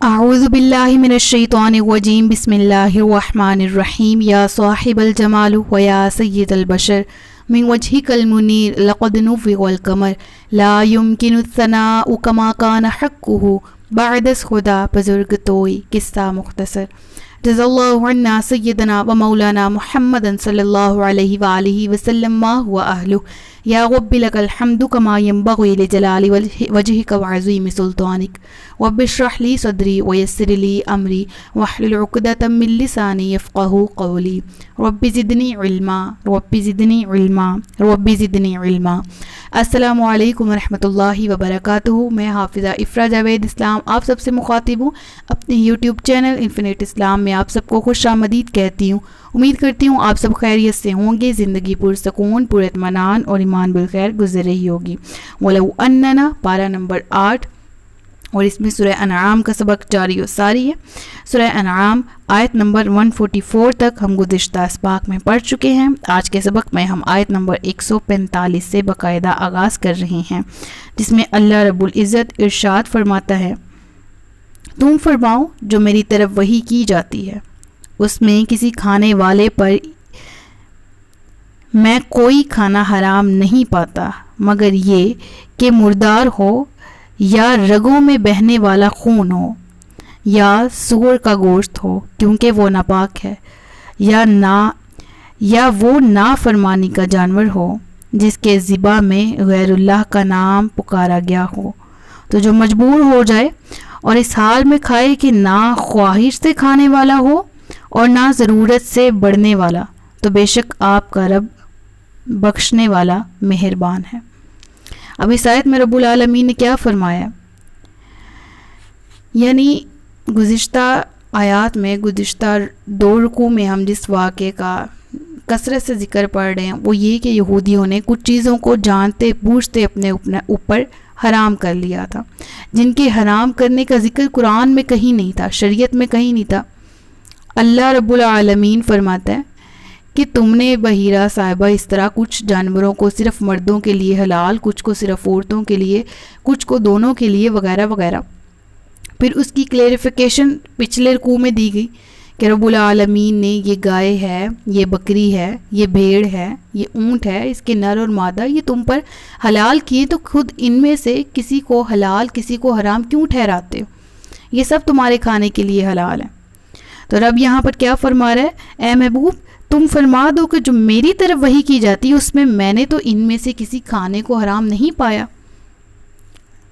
اعوذ باللہ من الشیطان الرجیم بسم اللہ الرحمن الرحیم یا صاحب الجمال و یا سید البشر من وجهك المنیر لقد نور القمر لا يمكن الثناء كما كان حقه بعد خدا بزرگ توئی قصہ مختصر جزا اللہ عنا سیدنا و مولانا محمد صلی اللہ علیہ وآلہ وسلم ما هو اہلہ یا رب لک الحمد کما ینبغی لجلال وجہک وعظیم سلطانک رب اشرح لی صدری ویسر لی امری واحلل عقدۃ من لسانی یفقہوا قولی رب زدنی علما رب زدنی علما رب زدنی علما۔ السلام علیکم ورحمۃ اللہ وبرکاتہ۔ میں حافظہ افرا جاوید اسلام آپ سب سے مخاطب ہوں۔ اپنے یوٹیوب چینل انفینٹ اسلام میں آپ سب کو خوش آمدید کہتی ہوں۔ امید کرتی ہوں آپ سب خیریت سے ہوں گے، زندگی پرسکون، پر اطمینان اور ایمان بالخیر گزر رہی ہوگی۔ وَلَوْ أَنَّنَا پارہ نمبر 8 اور اس میں سورہ انعام کا سبق جاری و ساری ہے۔ سورہ انعام آیت نمبر 144 تک ہم گزشتہ اسباق میں پڑھ چکے ہیں۔ آج کے سبق میں ہم آیت نمبر 145 سے باقاعدہ آغاز کر رہے ہیں، جس میں اللہ رب العزت ارشاد فرماتا ہے، تم فرماؤ جو میری طرف وحی کی جاتی ہے، اس میں کسی کھانے والے پر میں کوئی کھانا حرام نہیں پاتا مگر یہ کہ مردار ہو، یا رگوں میں بہنے والا خون ہو، یا سور کا گوشت ہو کیونکہ وہ ناپاک ہے، یا وہ نافرمانی کا جانور ہو جس کے ذبح میں غیر اللہ کا نام پکارا گیا ہو۔ تو جو مجبور ہو جائے اور اس حال میں کھائے کہ نہ خواہش سے کھانے والا ہو اور نہ ضرورت سے بڑھنے والا، تو بے شک آپ کا رب بخشنے والا مہربان ہے۔ اب اس آیت میں رب العالمین نے کیا فرمایا، یعنی گزشتہ آیات میں، گزشتہ 2 رکوع میں ہم جس واقعے کا کثرت سے ذکر پڑھ رہے ہیں وہ یہ کہ یہودیوں نے کچھ چیزوں کو جانتے بوجھتے اپنے اوپر حرام کر لیا تھا، جن کے حرام کرنے کا ذکر قرآن میں کہیں نہیں تھا، شریعت میں کہیں نہیں تھا۔ اللہ رب العالمین فرماتا ہے کہ تم نے بحیرہ صاحبہ اس طرح کچھ جانوروں کو صرف مردوں کے لیے حلال، کچھ کو صرف عورتوں کے لیے، کچھ کو دونوں کے لیے وغیرہ وغیرہ۔ پھر اس کی کلیریفیکیشن پچھلے رکوع میں دی گئی کہ رب العالمین نے یہ گائے ہے، یہ بکری ہے، یہ بھیڑ ہے، یہ اونٹ ہے، اس کے نر اور مادہ یہ تم پر حلال کیے، تو خود ان میں سے کسی کو حلال کسی کو حرام کیوں ٹھہراتے ہو؟ یہ سب تمہارے کھانے کے لیے حلال ہے۔ تو رب یہاں پر کیا فرما رہا ہے، اے محبوب تم فرما دو کہ جو میری طرف وحی کی جاتی ہے اس میں نے تو ان میں سے کسی کھانے کو حرام نہیں پایا۔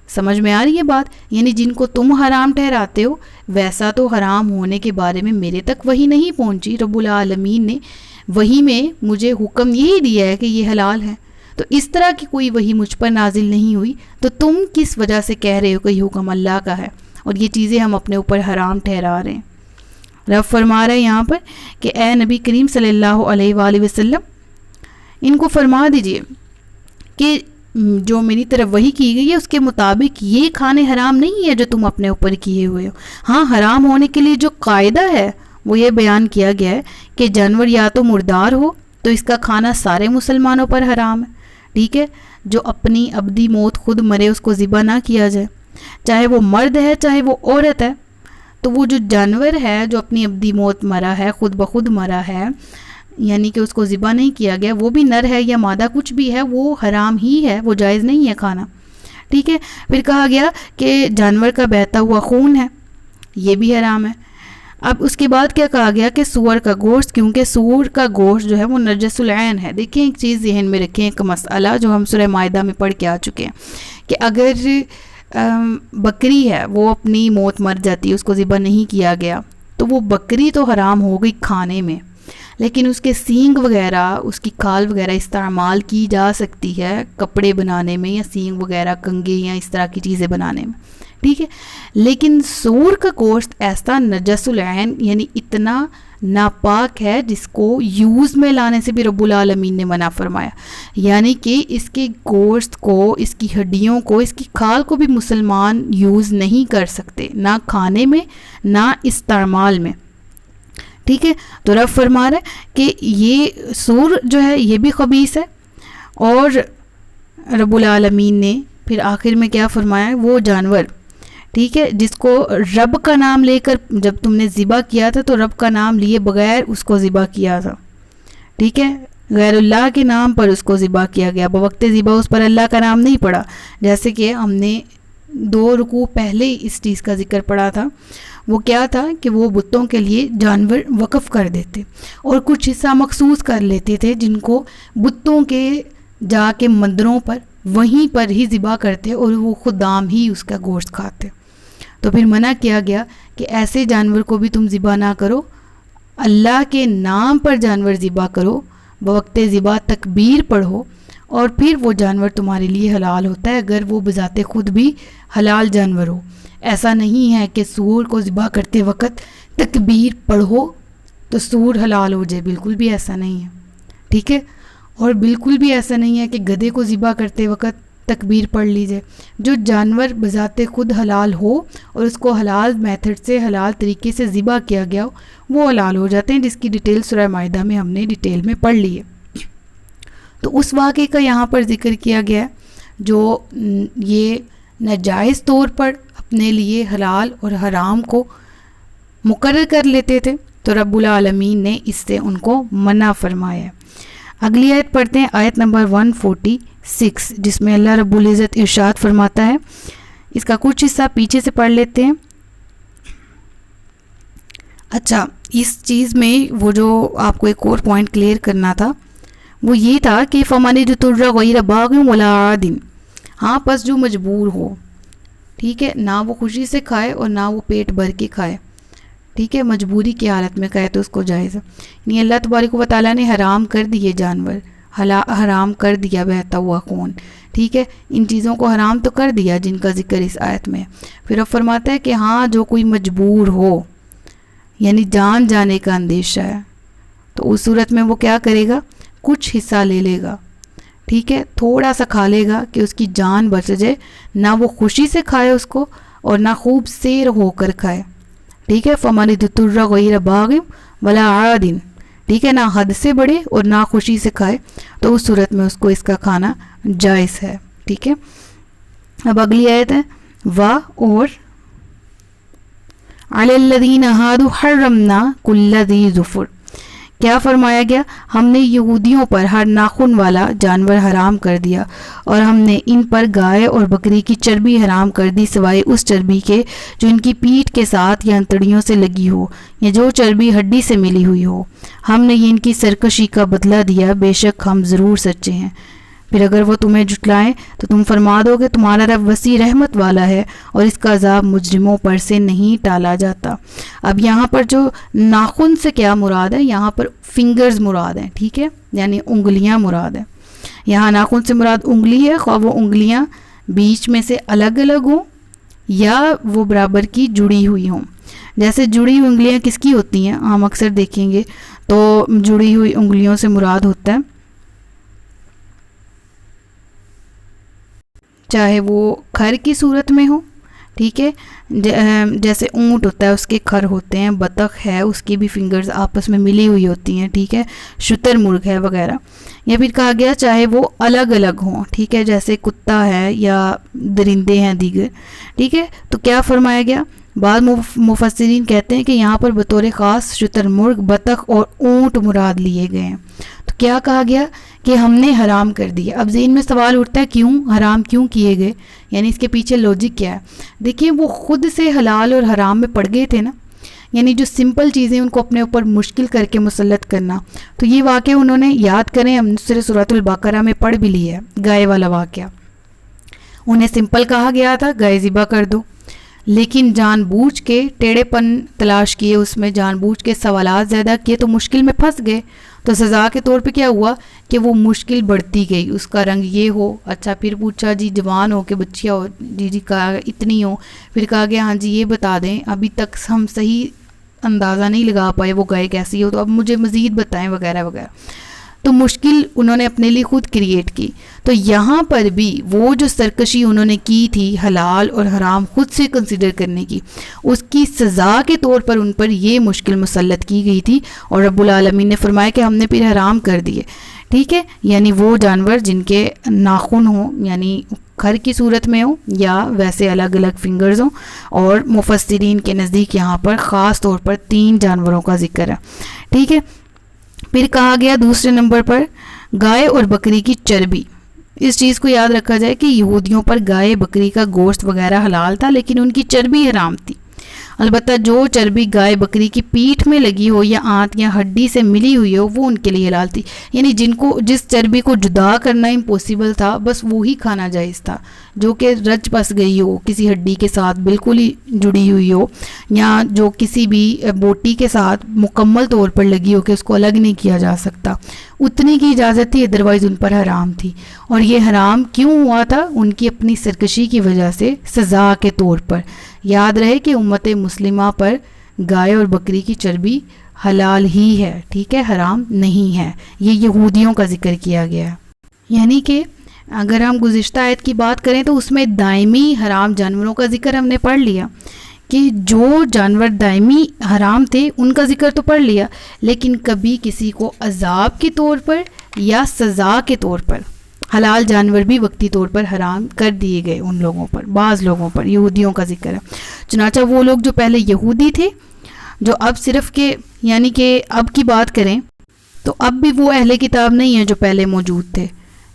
سمجھ میں آ رہی ہے بات؟ یعنی جن کو تم حرام ٹھہراتے ہو ویسا تو حرام ہونے کے بارے میں میرے تک وحی نہیں پہنچی۔ رب العالمین نے وحی میں مجھے حکم یہی دیا ہے کہ یہ حلال ہے، تو اس طرح کی کوئی وحی مجھ پر نازل نہیں ہوئی، تو تم کس وجہ سے کہہ رہے ہو کہ یہ حکم اللہ کا ہے اور یہ چیزیں ہم اپنے اوپر حرام ٹھہرا رہے ہیں؟ رب فرما رہے ہیں یہاں پر کہ اے نبی کریم صلی اللہ علیہ وآلہ وسلم ان کو فرما دیجئے کہ جو میری طرف وحی کی گئی ہے اس کے مطابق یہ کھانے حرام نہیں ہے جو تم اپنے اوپر کیے ہوئے ہو۔ ہاں، حرام ہونے کے لیے جو قاعدہ ہے وہ یہ بیان کیا گیا ہے کہ جانور یا تو مردار ہو تو اس کا کھانا سارے مسلمانوں پر حرام ہے، ٹھیک ہے؟ جو اپنی ابدی موت خود مرے اس کو ذبح نہ کیا جائے، چاہے وہ مرد ہے چاہے وہ عورت ہے۔ تو وہ جو جانور ہے جو اپنی ابدی موت مرا ہے، خود بخود مرا ہے، یعنی کہ اس کو ذبح نہیں کیا گیا، وہ بھی نر ہے یا مادہ کچھ بھی ہے، وہ حرام ہی ہے، وہ جائز نہیں ہے کھانا، ٹھیک ہے؟ پھر کہا گیا کہ جانور کا بہتا ہوا خون ہے، یہ بھی حرام ہے۔ اب اس کے بعد کیا کہا گیا کہ سور کا گوشت، کیونکہ سور کا گوشت جو ہے وہ نجس العین ہے۔ دیکھیں ایک چیز ذہن میں رکھیں، ایک مسئلہ جو ہم سورہ مائدہ میں پڑھ کے آ چکے ہیں کہ اگر بکری ہے وہ اپنی موت مر جاتی ہے، اس کو ذبح نہیں کیا گیا، تو وہ بکری تو حرام ہو گئی کھانے میں، لیکن اس کے سینگ وغیرہ، اس کی کھال وغیرہ استعمال کی جا سکتی ہے کپڑے بنانے میں، یا سینگ وغیرہ کنگے یا اس طرح کی چیزیں بنانے میں، ٹھیک ہے؟ لیکن سور کا گوشت ایسا نجس العین یعنی اتنا ناپاک ہے جس کو یوز میں لانے سے بھی رب العالمین نے منع فرمایا، یعنی کہ اس کے گوشت کو، اس کی ہڈیوں کو، اس کی کھال کو بھی مسلمان یوز نہیں کر سکتے، نہ کھانے میں نہ استعمال میں، ٹھیک ہے؟ تو رب فرما رہا ہے کہ یہ سور جو ہے یہ بھی خبیث ہے، اور رب العالمین نے پھر آخر میں کیا فرمایا، وہ جانور ٹھیک ہے، جس کو رب کا نام لے کر جب تم نے ذبح کیا تھا تو رب کا نام لیے بغیر اس کو ذبح کیا تھا، ٹھیک ہے، غیر اللہ کے نام پر اس کو ذبح کیا گیا، بوقت ذبح اس پر اللہ کا نام نہیں پڑا، جیسے کہ ہم نے 2 رکوع پہلے اس چیز کا ذکر پڑا تھا۔ وہ کیا تھا کہ وہ بتوں کے لیے جانور وقف کر دیتے اور کچھ حصہ مخصوص کر لیتے تھے جن کو بتوں کے جا کے مندروں پر وہیں پر ہی ذبح کرتے اور وہ خدام ہی اس کا گوشت کھاتے۔ تو پھر منع کیا گیا کہ ایسے جانور کو بھی تم ذبح نہ کرو، اللہ کے نام پر جانور ذبح کرو، بوقت ذبح تکبیر پڑھو، اور پھر وہ جانور تمہارے لیے حلال ہوتا ہے اگر وہ بذات خود بھی حلال جانور ہو۔ ایسا نہیں ہے کہ سور کو ذبح کرتے وقت تکبیر پڑھو تو سور حلال ہو جائے، بالکل بھی ایسا نہیں ہے، ٹھیک ہے، اور بالکل بھی ایسا نہیں ہے کہ گدھے کو ذبح کرتے وقت تکبیر پڑھ لیجئے۔ جو جانور بذات خود حلال ہو اور اس کو حلال میتھڈ سے حلال طریقے سے ذبح کیا گیا ہو وہ حلال ہو جاتے ہیں، جس کی ڈیٹیل سورہ مائدہ میں ہم نے ڈیٹیل میں پڑھ لی ہے۔ تو اس واقعے کا یہاں پر ذکر کیا گیا جو یہ ناجائز طور پر اپنے لیے حلال اور حرام کو مقرر کر لیتے تھے، تو رب العالمین نے اس سے ان کو منع فرمایا ہے۔ اگلی آیت پڑھتے ہیں، آیت نمبر 146، جس میں اللہ رب العزت ارشاد فرماتا ہے، اس کا کچھ حصہ پیچھے سے پڑھ لیتے ہیں۔ اچھا، اس چیز میں وہ جو آپ کو ایک اور پوائنٹ کلیئر کرنا تھا وہ یہ تھا کہ فَمَنِ اضْطُرَّ غَيْرَ بَاغٍ وَلَا عَادٍ، ہاں پس جو مجبور ہو، ٹھیک ہے، نہ وہ خوشی سے کھائے اور نہ وہ پیٹ بھر کے کھائے، ٹھیک ہے، مجبوری کی حالت میں کھائے تو اس کو جائز ہے۔ یعنی اللہ تبارک و تعالیٰ نے حرام کر دیے جانور، حرام کر دیا بہتا ہوا خون، ٹھیک ہے، ان چیزوں کو حرام تو کر دیا جن کا ذکر اس آیت میں۔ پھر اب فرماتا ہے کہ ہاں جو کوئی مجبور ہو، یعنی جان جانے کا اندیشہ ہے، تو اس صورت میں وہ کیا کرے گا، کچھ حصہ لے لے گا، ٹھیک ہے، تھوڑا سا کھا لے گا کہ اس کی جان بچ جائے، نہ وہ خوشی سے کھائے اس کو اور نہ خوب سیر ہو کر کھائے، ٹھیک ہے، فَمَنِ اضْطُرَّ غَيْرَ بَاغٍ وَلَا عَادٍ، ٹھیک ہے، نہ حد سے بڑھے اور نہ خوشی سے کھائے، تو اس صورت میں اس کو اس کا کھانا جائز ہے، ٹھیک ہے۔ اب اگلی آیت ہے، اور عَلَى الَّذِينَ هَادُوا حَرَّمْنَا كُلَّ ذِي ظُفُرٍ، کیا فرمایا گیا، ہم نے یہودیوں پر ہر ناخن والا جانور حرام کر دیا اور ہم نے ان پر گائے اور بکری کی چربی حرام کر دی سوائے اس چربی کے جو ان کی پیٹھ کے ساتھ یا انتڑیوں سے لگی ہو یا جو چربی ہڈی سے ملی ہوئی ہو، ہم نے یہ ان کی سرکشی کا بدلہ دیا، بے شک ہم ضرور سچے ہیں۔ پھر اگر وہ تمہیں جھٹلائیں تو تم فرما دو کہ تمہارا رب وسیع رحمت والا ہے اور اس کا عذاب مجرموں پر سے نہیں ٹالا جاتا۔ اب یہاں پر جو ناخن سے کیا مراد ہے، یہاں پر فنگرز مراد ہیں، ٹھیک ہے، یعنی انگلیاں مراد ہیں۔ یہاں ناخن سے مراد انگلی ہے، خواہ وہ انگلیاں بیچ میں سے الگ الگ ہوں یا وہ برابر کی جڑی ہوئی ہوں۔ جیسے جڑی ہوئی انگلیاں کس کی ہوتی ہیں، ہم اکثر دیکھیں گے تو جڑی ہوئی انگلیوں سے مراد ہوتا ہے چاہے وہ کھر کی صورت میں ہو، ٹھیک ہے، جیسے اونٹ ہوتا ہے اس کے کھر ہوتے ہیں، بطخ ہے اس کی بھی فنگرز آپس میں ملی ہوئی ہوتی ہیں، ٹھیک ہے، شتر مرغ ہے وغیرہ، یا پھر کہا گیا چاہے وہ الگ الگ ہوں، ٹھیک ہے، جیسے کتا ہے یا درندے ہیں دیگر، ٹھیک ہے۔ تو کیا فرمایا گیا، بعض مفسرین کہتے ہیں کہ یہاں پر بطور خاص شتر مرغ، بطخ اور اونٹ مراد لیے گئے ہیں۔ تو کیا کہا گیا کہ ہم نے حرام کر دیا۔ اب ذہن میں سوال اٹھتا ہے کیوں حرام کیوں کیے گئے، یعنی اس کے پیچھے لوجک کیا ہے۔ دیکھیں وہ خود سے حلال اور حرام میں پڑ گئے تھے نا، یعنی جو سمپل چیزیں ان کو اپنے اوپر مشکل کر کے مسلط کرنا، تو یہ واقعہ انہوں نے یاد کریں، ہم سورۃ البقرہ میں پڑھ بھی لیا ہے، گائے والا واقعہ۔ انہیں سمپل کہا گیا تھا گائے ذبح کر دو، لیکن جان بوجھ کے ٹیڑھے پن تلاش کیے، اس میں جان بوجھ کے سوالات زیادہ کیے تو مشکل میں پھنس گئے، تو سزا کے طور پہ کیا ہوا کہ وہ مشکل بڑھتی گئی، اس کا رنگ یہ ہو، اچھا پھر پوچھا جی جوان ہو کہ بچیا ہو، جی کہا اتنی ہو، پھر کہا گیا ہاں جی یہ بتا دیں ابھی تک ہم صحیح اندازہ نہیں لگا پائے وہ گائے کیسی ہو، تو اب مجھے مزید بتائیں وغیرہ وغیرہ، تو مشکل انہوں نے اپنے لیے خود کریٹ کی۔ تو یہاں پر بھی وہ جو سرکشی انہوں نے کی تھی حلال اور حرام خود سے کنسیڈر کرنے کی، اس کی سزا کے طور پر ان پر یہ مشکل مسلط کی گئی تھی، اور رب العالمین نے فرمایا کہ ہم نے پھر حرام کر دیے، ٹھیک ہے، یعنی وہ جانور جن کے ناخن ہوں، یعنی کھر کی صورت میں ہوں یا ویسے الگ الگ فنگرز ہوں. اور مفسرین کے نزدیک یہاں پر خاص طور پر 3 جانوروں کا ذکر ہے. ٹھیک ہے. پھر کہا گیا دوسرے نمبر پر گائے اور بکری کی چربی. اس چیز کو یاد رکھا جائے کہ یہودیوں پر گائے بکری کا گوشت وغیرہ حلال تھا لیکن ان کی چربی حرام تھی. البتہ جو چربی گائے بکری کی پیٹھ میں لگی ہو یا آنت یا ہڈی سے ملی ہوئی ہو وہ ان کے لیے حلال تھی. یعنی جس چربی کو جدا کرنا امپوسیبل تھا بس وہی کھانا جائز تھا. جو کہ رچ پس گئی ہو, کسی ہڈی کے ساتھ بالکل ہی جڑی ہوئی ہو, یا جو کسی بھی بوٹی کے ساتھ مکمل طور پر لگی ہو کہ اس کو الگ نہیں کیا جا سکتا, اتنی کی اجازت تھی, ادروائز ان پر حرام تھی. اور یہ حرام کیوں ہوا تھا؟ ان کی اپنی سرکشی کی وجہ سے, سزا کے طور پر. یاد رہے کہ امت مسلمہ پر گائے اور بکری کی چربی حلال ہی ہے, ٹھیک ہے, حرام نہیں ہے. یہ یہودیوں کا ذکر کیا گیا ہے. یعنی کہ اگر ہم گزشتہ آیت کی بات کریں تو اس میں دائمی حرام جانوروں کا ذکر ہم نے پڑھ لیا کہ جو جانور دائمی حرام تھے ان کا ذکر تو پڑھ لیا, لیکن کبھی کسی کو عذاب کے طور پر یا سزا کے طور پر حلال جانور بھی وقتی طور پر حرام کر دیے گئے ان لوگوں پر, بعض لوگوں پر. یہودیوں کا ذکر ہے. چنانچہ وہ لوگ جو پہلے یہودی تھے, جو اب صرف کہ یعنی کہ اب کی بات کریں تو اب بھی وہ اہل کتاب نہیں ہیں جو پہلے موجود تھے.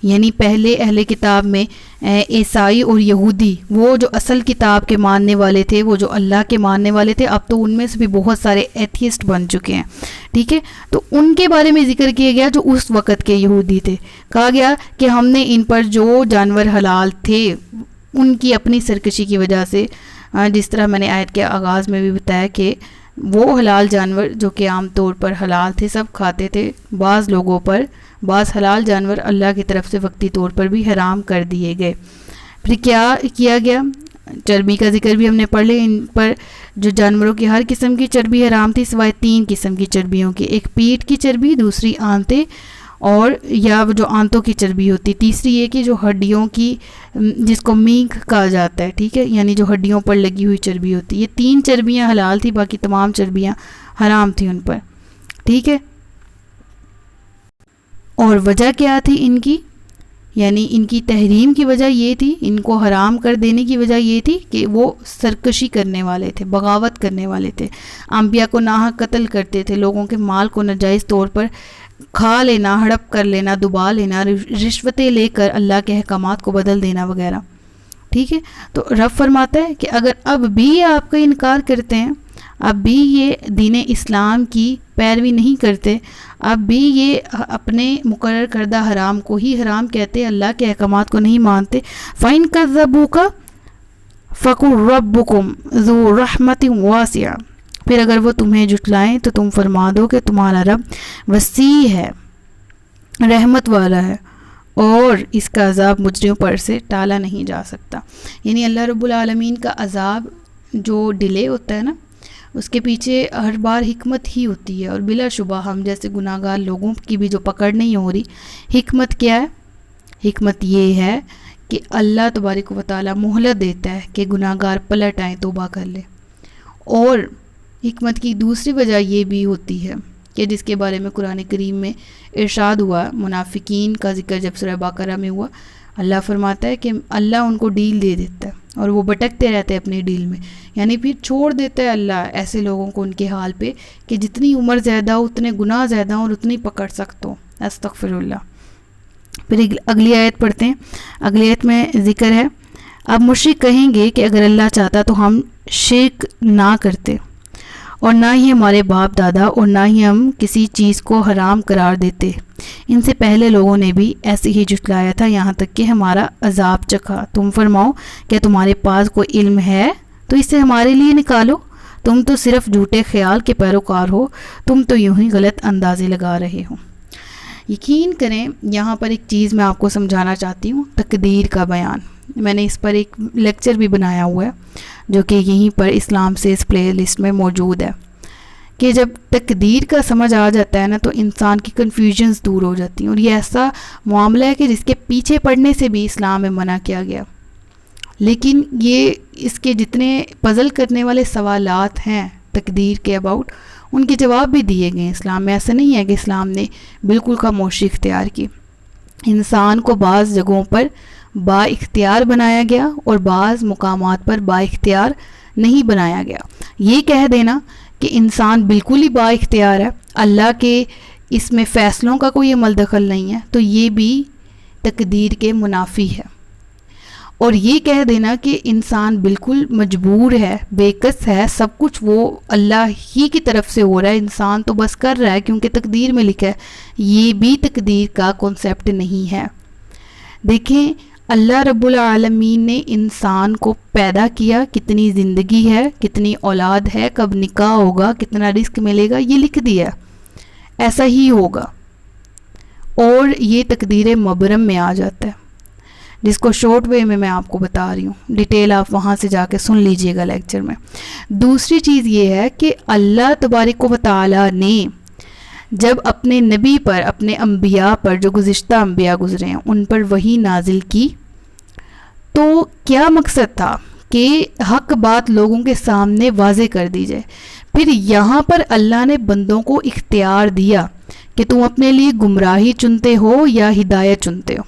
یعنی پہلے اہل کتاب میں عیسائی اور یہودی, وہ جو اصل کتاب کے ماننے والے تھے, وہ جو اللہ کے ماننے والے تھے, اب تو ان میں سے بھی بہت سارے ایتھیسٹ بن چکے ہیں. ٹھیک ہے. تو ان کے بارے میں ذکر کیا گیا جو اس وقت کے یہودی تھے. کہا گیا کہ ہم نے ان پر جو جانور حلال تھے ان کی اپنی سرکشی کی وجہ سے, جس طرح میں نے آیت کے آغاز میں بھی بتایا کہ وہ حلال جانور جو کہ عام طور پر حلال تھے سب کھاتے تھے, بعض لوگوں پر بعض حلال جانور اللہ کی طرف سے وقتی طور پر بھی حرام کر دیے گئے. پھر کیا کیا گیا؟ چربی کا ذکر بھی ہم نے پڑھ لیا. ان پر جو جانوروں کی ہر قسم کی چربی حرام تھی سوائے 3 قسم کی چربیوں کی. ایک پیٹھ کی چربی, دوسری آنتیں اور یا جو آنتوں کی چربی ہوتی, تیسری یہ کہ جو ہڈیوں کی جس کو مینک کہا جاتا ہے, ٹھیک ہے, یعنی جو ہڈیوں پر لگی ہوئی چربی ہوتی. یہ 3 چربیاں حلال تھی, باقی تمام چربیاں حرام تھیں ان پر. ٹھیک ہے. اور وجہ کیا تھی ان کی؟ یعنی ان کی تحریم کی وجہ یہ تھی, ان کو حرام کر دینے کی وجہ یہ تھی کہ وہ سرکشی کرنے والے تھے, بغاوت کرنے والے تھے, انبیاء کو ناحق قتل کرتے تھے, لوگوں کے مال کو ناجائز طور پر کھا لینا, ہڑپ کر لینا, دبا لینا, رشوتیں لے کر اللہ کے احکامات کو بدل دینا وغیرہ. ٹھیک ہے. تو رب فرماتا ہے کہ اگر اب بھی آپ کا انکار کرتے ہیں, اب بھی یہ دین اسلام کی پیروی نہیں کرتے, اب بھی یہ اپنے مقرر کردہ حرام کو ہی حرام کہتے, اللہ کے احکامات کو نہیں مانتے, فَإِن كَذَّبُوكَ فَقُلْ رَبُّكُمْ ذُو رَحْمَةٍ وَاسِعَةٍ. پھر اگر وہ تمہیں جھٹلائیں تو تم فرما دو کہ تمہارا رب وسیع ہے, رحمت والا ہے, اور اس کا عذاب مجرموں پر سے ٹالا نہیں جا سکتا. یعنی اللہ رب العالمین کا عذاب جو ڈیلے ہوتا ہے نا, اس کے پیچھے ہر بار حکمت ہی ہوتی ہے. اور بلا شبہ ہم جیسے گناہ گار لوگوں کی بھی جو پکڑ نہیں ہو رہی, حکمت کیا ہے؟ حکمت یہ ہے کہ اللہ تبارک و تعالیٰ مہلت دیتا ہے کہ گناہ گار پلٹ آئیں, توبہ کر لیں. اور حکمت کی دوسری وجہ یہ بھی ہوتی ہے کہ جس کے بارے میں قرآن کریم میں ارشاد ہوا, منافقین کا ذکر جب سورہ بقرہ میں ہوا, اللہ فرماتا ہے کہ اللہ ان کو ڈیل دے دیتا ہے اور وہ بھٹکتے رہتے ہیں اپنے ڈیل میں. یعنی پھر چھوڑ دیتا ہے اللہ ایسے لوگوں کو ان کے حال پہ کہ جتنی عمر زیادہ ہو اتنے گناہ زیادہ ہوں اور اتنی پکڑ سکت ہو. استغفر اللہ. پھر اگلی آیت پڑھتے ہیں. اگلی آیت میں ذکر ہے, اب مشرک کہیں گے کہ اگر اللہ چاہتا تو ہم شرک نہ کرتے, اور نہ ہی ہمارے باپ دادا, اور نہ ہی ہم کسی چیز کو حرام قرار دیتے. ان سے پہلے لوگوں نے بھی ایسے ہی جھٹلایا تھا یہاں تک کہ ہمارا عذاب چکھا. تم فرماؤ کہ تمہارے پاس کوئی علم ہے تو اسے ہمارے لیے نکالو, تم تو صرف جھوٹے خیال کے پیروکار ہو, تم تو یوں ہی غلط اندازے لگا رہے ہو. یقین کریں یہاں پر ایک چیز میں آپ کو سمجھانا چاہتی ہوں, تقدیر کا بیان. میں نے اس پر ایک لیکچر بھی بنایا ہوا ہے جو کہ یہیں پر اسلام سے اس پلے لسٹ میں موجود ہے, کہ جب تقدیر کا سمجھ آ جاتا ہے نا تو انسان کی کنفیوژنز دور ہو جاتی ہیں. اور یہ ایسا معاملہ ہے کہ جس کے پیچھے پڑنے سے بھی اسلام میں منع کیا گیا, لیکن یہ اس کے جتنے پزل کرنے والے سوالات ہیں تقدیر کے اباؤٹ, ان کے جواب بھی دیے گئے ہیں اسلام میں. ایسا نہیں ہے کہ اسلام نے بالکل خاموشی اختیار کی. انسان کو بعض جگہوں پر با اختیار بنایا گیا اور بعض مقامات پر با اختیار نہیں بنایا گیا. یہ کہہ دینا کہ انسان بالکل ہی با اختیار ہے, اللہ کے اس میں فیصلوں کا کوئی عمل دخل نہیں ہے, تو یہ بھی تقدیر کے منافی ہے. اور یہ کہہ دینا کہ انسان بالکل مجبور ہے, بے کس ہے, سب کچھ وہ اللہ ہی کی طرف سے ہو رہا ہے, انسان تو بس کر رہا ہے کیونکہ تقدیر میں لکھا ہے, یہ بھی تقدیر کا کنسیپٹ نہیں ہے. دیکھیں اللہ رب العالمین نے انسان کو پیدا کیا, کتنی زندگی ہے, کتنی اولاد ہے, کب نکاح ہوگا, کتنا رزق ملے گا, یہ لکھ دیا, ایسا ہی ہوگا, اور یہ تقدیر مبرم میں آ جاتا ہے, جس کو شارٹ وے میں آپ کو بتا رہی ہوں, ڈیٹیل آپ وہاں سے جا کے سن لیجئے گا لیکچر میں. دوسری چیز یہ ہے کہ اللہ تبارک و تعالی نے جب اپنے نبی پر, اپنے انبیاء پر, جو گزشتہ انبیاء گزرے ہیں ان پر وحی نازل کی, تو کیا مقصد تھا کہ حق بات لوگوں کے سامنے واضح کر دی جائے. پھر یہاں پر اللہ نے بندوں کو اختیار دیا کہ تم اپنے لیے گمراہی چنتے ہو یا ہدایت چنتے ہو.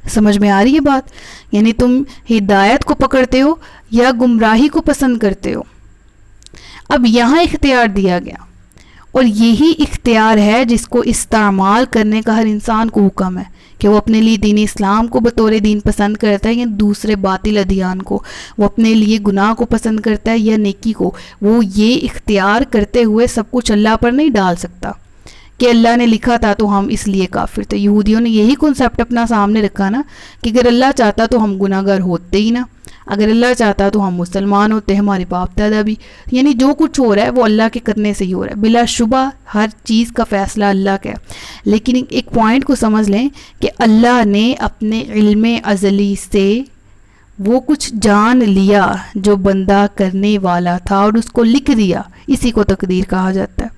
سمجھ میں آ رہی ہے بات؟ یعنی تم ہدایت کو پکڑتے ہو یا گمراہی کو پسند کرتے ہو. اب یہاں اختیار دیا گیا, اور یہی اختیار ہے جس کو استعمال کرنے کا ہر انسان کو حکم ہے کہ وہ اپنے لیے دین اسلام کو بطور دین پسند کرتا ہے یا دوسرے باطل ادیان کو, وہ اپنے لیے گناہ کو پسند کرتا ہے یا نیکی کو. وہ یہ اختیار کرتے ہوئے سب کچھ اللہ پر نہیں ڈال سکتا کہ اللہ نے لکھا تھا تو ہم اس لیے کافر تھے. یہودیوں نے یہی کنسیپٹ اپنا سامنے رکھا نا کہ اگر اللہ چاہتا تو ہم گناہ گار ہوتے ہی نا, اگر اللہ چاہتا تو ہم مسلمان ہوتے, ہمارے باپ دادا بھی. یعنی جو کچھ ہو رہا ہے وہ اللہ کے کرنے سے ہی ہو رہا ہے, بلا شبہ ہر چیز کا فیصلہ اللہ کا ہے. لیکن ایک پوائنٹ کو سمجھ لیں کہ اللہ نے اپنے علم ازلی سے وہ کچھ جان لیا جو بندہ کرنے والا تھا اور اس کو لکھ دیا, اسی کو تقدیر کہا جاتا ہے.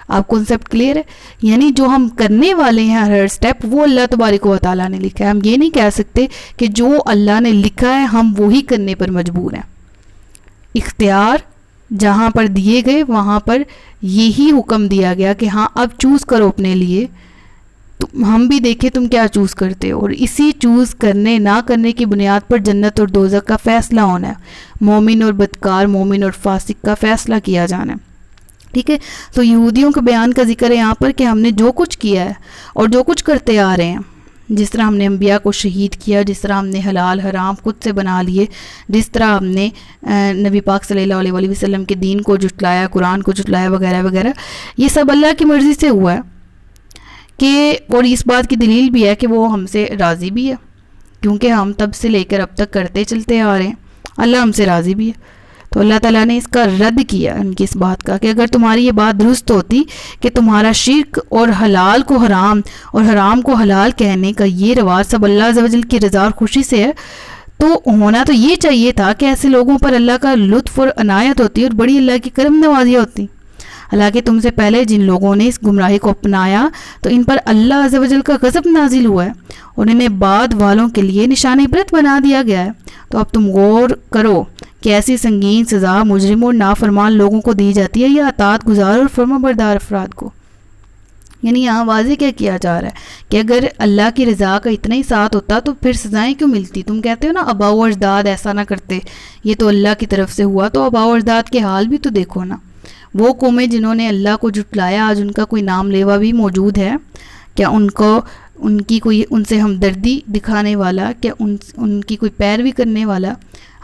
آپ کنسیپٹ کلیئر ہے؟ یعنی جو ہم کرنے والے ہیں ہر سٹیپ وہ اللہ تبارک و تعالیٰ نے لکھا ہے. ہم یہ نہیں کہہ سکتے کہ جو اللہ نے لکھا ہے ہم وہی کرنے پر مجبور ہیں. اختیار جہاں پر دیے گئے وہاں پر یہی حکم دیا گیا کہ ہاں اب چوز کرو اپنے لیے, ہم بھی دیکھیں تم کیا چوز کرتے ہو, اور اسی چوز کرنے نہ کرنے کی بنیاد پر جنت اور دوزخ کا فیصلہ ہونا ہے, مومن اور بدکار, مومن اور فاسق کا فیصلہ کیا جانا ہے. ٹھیک ہے, تو یہودیوں کے بیان کا ذکر ہے یہاں پر کہ ہم نے جو کچھ کیا ہے اور جو کچھ کرتے آ رہے ہیں, جس طرح ہم نے انبیاء کو شہید کیا, جس طرح ہم نے حلال حرام خود سے بنا لیے, جس طرح ہم نے نبی پاک صلی اللہ علیہ وسلم کے دین کو جھٹلایا, قرآن کو جھٹلایا وغیرہ وغیرہ, یہ سب اللہ کی مرضی سے ہوا ہے کہ, اور اس بات کی دلیل بھی ہے کہ وہ ہم سے راضی بھی ہے, کیونکہ ہم تب سے لے کر اب تک کرتے چلتے آ رہے ہیں, اللہ ہم سے راضی بھی ہے. تو اللہ تعالیٰ نے اس کا رد کیا ان کی اس بات کا کہ اگر تمہاری یہ بات درست ہوتی کہ تمہارا شرک اور حلال کو حرام اور حرام کو حلال کہنے کا یہ رواج سب اللہ عز و جل کی رضا اور خوشی سے ہے, تو ہونا تو یہ چاہیے تھا کہ ایسے لوگوں پر اللہ کا لطف اور عنایت ہوتی اور بڑی اللہ کی کرم نوازیاں ہوتی. حالانکہ تم سے پہلے جن لوگوں نے اس گمراہی کو اپنایا تو ان پر اللہ عز و جل کا غضب نازل ہوا ہے اور انہیں بعد والوں کے لیے نشان عبرت بنا دیا گیا ہے. تو اب تم غور کرو کہ ایسی سنگین سزا مجرم اور نافرمان لوگوں کو دی جاتی ہے یا اطاعت گزار اور فرما بردار افراد کو. یعنی یہاں واضح کیا کیا جا رہا ہے کہ اگر اللہ کی رضا کا اتنا ہی ساتھ ہوتا تو پھر سزائیں کیوں ملتی؟ تم کہتے ہو نا آباء و اجداد ایسا نہ کرتے, یہ تو اللہ کی طرف سے ہوا, تو آباء و اجداد کے حال بھی تو دیکھو نا. وہ قومیں جنہوں نے اللہ کو جھٹلایا آج ان کا کوئی نام لیوا بھی موجود ہے کیا؟ ان کی کوئی ان سے ہمدردی دکھانے والا کیا؟ ان کی کوئی پیروی کرنے والا؟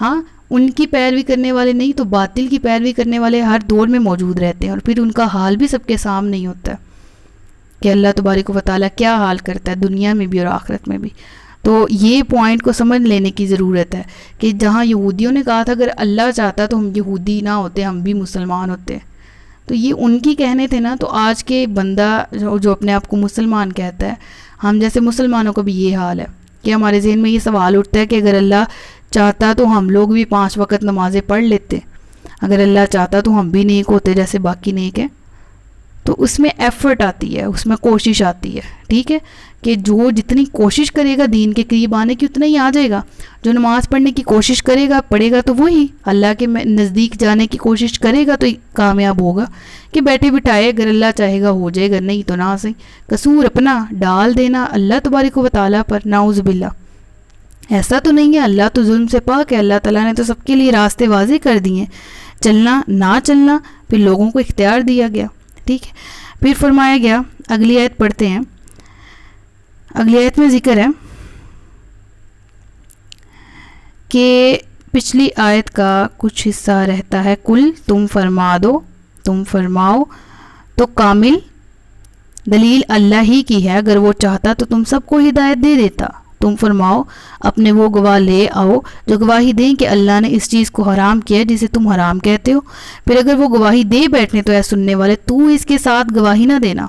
ہاں, ان کی پیروی کرنے والے نہیں تو باطل کی پیروی کرنے والے ہر دور میں موجود رہتے ہیں, اور پھر ان کا حال بھی سب کے سامنے نہیں ہوتا کہ اللہ تبارک و تعالیٰ کیا حال کرتا ہے دنیا میں بھی اور آخرت میں بھی. تو یہ پوائنٹ کو سمجھ لینے کی ضرورت ہے کہ جہاں یہودیوں نے کہا تھا اگر اللہ چاہتا تو ہم یہودی نہ ہوتے, ہم بھی مسلمان ہوتے, تو یہ ان کی کہنے تھے نا. تو آج کے بندہ جو اپنے آپ کو مسلمان کہتا ہے, ہم جیسے مسلمانوں کا بھی یہ حال ہے کہ ہمارے ذہن میں یہ سوال اٹھتا ہے کہ اگر اللہ چاہتا تو ہم لوگ بھی 5 وقت نمازیں پڑھ لیتے, اگر اللہ چاہتا تو ہم بھی نیک ہوتے جیسے باقی نیک ہیں. تو اس میں ایفرٹ آتی ہے, اس میں کوشش آتی ہے, ٹھیک ہے, کہ جو جتنی کوشش کرے گا دین کے قریب آنے کی اتنا ہی آ جائے گا. جو نماز پڑھنے کی کوشش کرے گا پڑھے گا تو وہی اللہ کے نزدیک جانے کی کوشش کرے گا تو کامیاب ہوگا. کہ بیٹھے بٹھائے اگر اللہ چاہے گا ہو جائے گا, نہیں تو نہ صحیح. قصور اپنا ڈال دینا اللہ تبارک و تعالیٰ پر, نعوذ باللہ. ایسا تو نہیں ہے، اللہ تو ظلم سے پاک ہے، اللہ تعالیٰ نے تو سب کے لیے راستے واضح کر دیے ہیں، چلنا نہ چلنا پھر لوگوں کو اختیار دیا گیا. ٹھیک ہے. پھر فرمایا گیا، اگلی آیت پڑھتے ہیں. اگلی آیت میں ذکر ہے کہ پچھلی آیت کا کچھ حصہ رہتا ہے، کل تم فرما دو، تم فرماؤ، تو کامل دلیل اللہ ہی کی ہے، اگر وہ چاہتا تو تم سب کو ہدایت دے دیتا. تم فرماؤ، اپنے وہ گواہ لے آؤ جو گواہی دیں کہ اللہ نے اس چیز کو حرام کیا جسے تم حرام کہتے ہو. پھر اگر وہ گواہی دے بیٹھنے تو اے سننے والے تو اس کے ساتھ گواہی نہ دینا،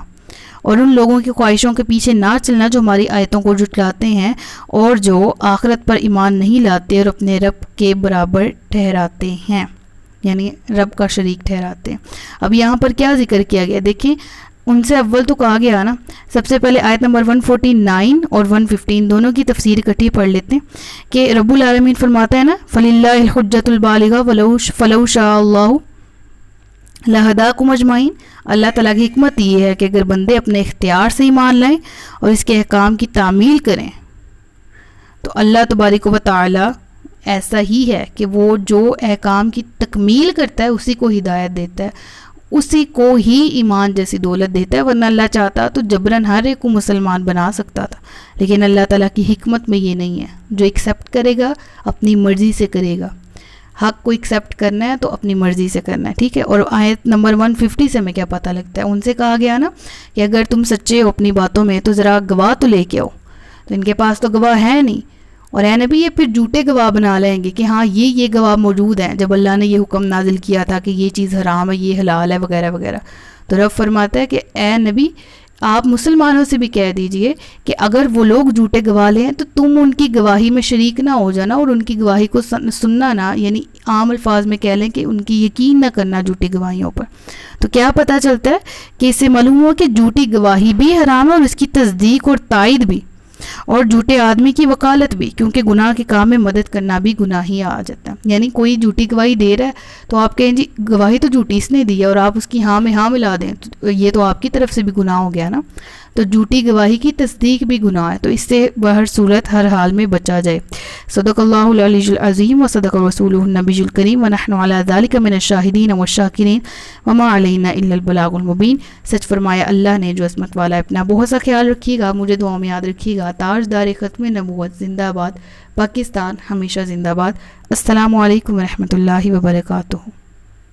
اور ان لوگوں کی خواہشوں کے پیچھے نہ چلنا جو ہماری آیتوں کو جھٹلاتے ہیں اور جو آخرت پر ایمان نہیں لاتے اور اپنے رب کے برابر ٹھہراتے ہیں، یعنی رب کا شریک ٹھہراتے ہیں. اب یہاں پر کیا ذکر کیا گیا دیکھیں، ان سے اول تو کہا گیا نا. سب سے پہلے آیت نمبر 149 اور 115 دونوں کی تفسیر اکٹھی پڑھ لیتے ہیں کہ رب العالمین فرماتا ہے نا، فَلِلَّهِ الْحُجَّةُ الْبَالِغَةُ وَلَوْ شَاءَ اللَّهُ لَهَدَاكُمْ أَجْمَعِينَ. اللہ تعالیٰ کی حکمت یہ ہے کہ اگر بندے اپنے اختیار سے ایمان لائیں اور اس کے احکام کی تعمیل کریں تو اللہ تبارک و تعالیٰ ایسا ہی ہے کہ وہ جو احکام کی تکمیل کرتا ہے اسی کو ہدایت دیتا ہے، اسی کو ہی ایمان جیسی دولت دیتا ہے. ورنہ اللہ چاہتا تو جبراً ہر ایک کو مسلمان بنا سکتا تھا، لیکن اللہ تعالیٰ کی حکمت میں یہ نہیں ہے. جو ایکسیپٹ کرے گا اپنی مرضی سے کرے گا، حق کو ایکسیپٹ کرنا ہے تو اپنی مرضی سے کرنا ہے. ٹھیک ہے. اور آیت نمبر 150 سے ہمیں کیا پتہ لگتا ہے، ان سے کہا گیا نا کہ اگر تم سچے ہو اپنی باتوں میں تو ذرا گواہ تو لے کے آؤ. تو ان کے پاس تو گواہ ہے نہیں، اور اے نبی یہ پھر جھوٹے گواہ بنا لیں گے کہ ہاں یہ گواہ موجود ہیں جب اللہ نے یہ حکم نازل کیا تھا کہ یہ چیز حرام ہے، یہ حلال ہے، وغیرہ وغیرہ. تو رب فرماتا ہے کہ اے نبی آپ مسلمانوں سے بھی کہہ دیجئے کہ اگر وہ لوگ جھوٹے گواہ لیں تو تم ان کی گواہی میں شریک نہ ہو جانا اور ان کی گواہی کو سننا نہ، یعنی عام الفاظ میں کہہ لیں کہ ان کی یقین نہ کرنا جھوٹی گواہیوں پر. تو کیا پتہ چلتا ہے کہ اس سے معلوم ہوا کہ جھوٹی گواہی بھی حرام ہے اور اس کی تصدیق اور تائید بھی، اور جھوٹے آدمی کی وکالت بھی، کیونکہ گناہ کے کام میں مدد کرنا بھی گناہ ہی آ جاتا ہے. یعنی کوئی جھوٹی گواہی دے رہا ہے تو آپ کہیں جی گواہی تو جھوٹی اس نے دی ہے اور آپ اس کی ہاں میں ہاں ملا دیں تو یہ تو آپ کی طرف سے بھی گناہ ہو گیا نا. تو جھوٹی گواہی کی تصدیق بھی گناہ ہے. تو اس سے بہر صورت ہر حال میں بچا جائے. صدق اللہ العلی العظیم و صدق رسولہ النبی الکریم ونحن علی ذلک من الشاہدین والشاکرین وما علینا الا البلاغ المبین. سچ فرمایا اللہ نے جو عصمت والا ہے. اپنا بہت سا خیال رکھیے گا، مجھے دعاؤں میں یاد رکھیے گا. تاجدار ختم نبوت زندہ باد. پاکستان ہمیشہ زندہ باد. السلام علیکم ورحمۃ اللہ وبرکاتہ.